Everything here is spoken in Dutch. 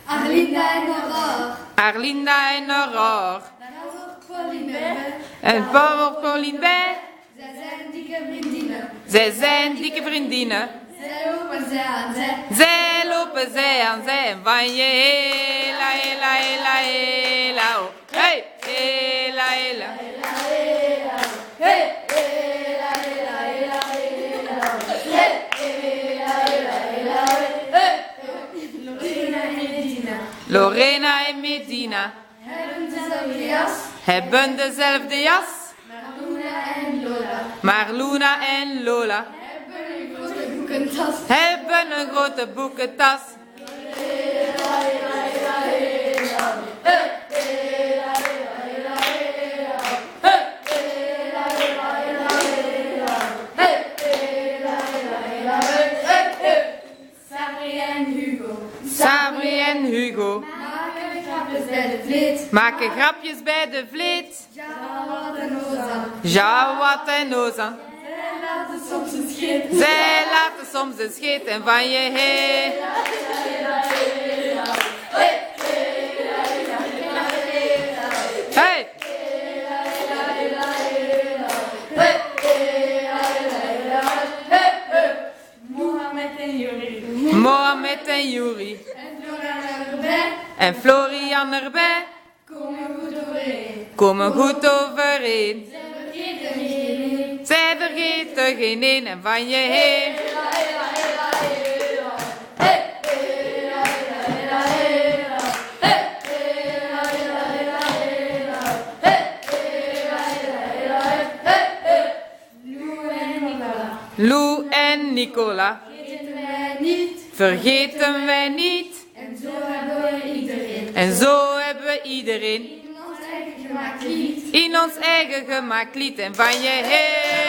Arlinda en Aurore. Arlinda en Aurore. En voor Pauline bij. zij zijn dikke vriendinnen. Zij zijn dikke vriendinnen. Zij lopen zij aan zij. Zij lopen zij aan zij. En van je hela, hela, hela, hela. Oh. Hey, hela, hela. Hey, hela, hela, hela, hela. Hey, hela, hela, hela, hey. Lorena en Medina Lorena en Medina hebben dezelfde jas. hebben dezelfde jas. Luna en Lola Maar Luna en Lola hebben een grote boekentas. hebben een grote boekentas. Sabri en Hugo Sabri en Hugo maken grapjes bij de vleet. maken grapjes bij de vleet. Jawad en Ozan. Jawad en Ozan. Zij laten soms een scheet. Zij laten soms een scheet en van je heen. Hey! Mohammed en Yuri. Mohammed en Yuri. En Florian erbij. En Florian erbij. Komen goed overeen. Komen goed overeen. Zij vergeten geen. Zij vergeten geen een en van je heen. Lou en Nicola. Vergeten wij niet. Vergeten wij niet. En zo hebben we iedereen. En zo hebben we iedereen In ons eigen gemaakt lied. in ons eigen gemaakt lied en van je heen.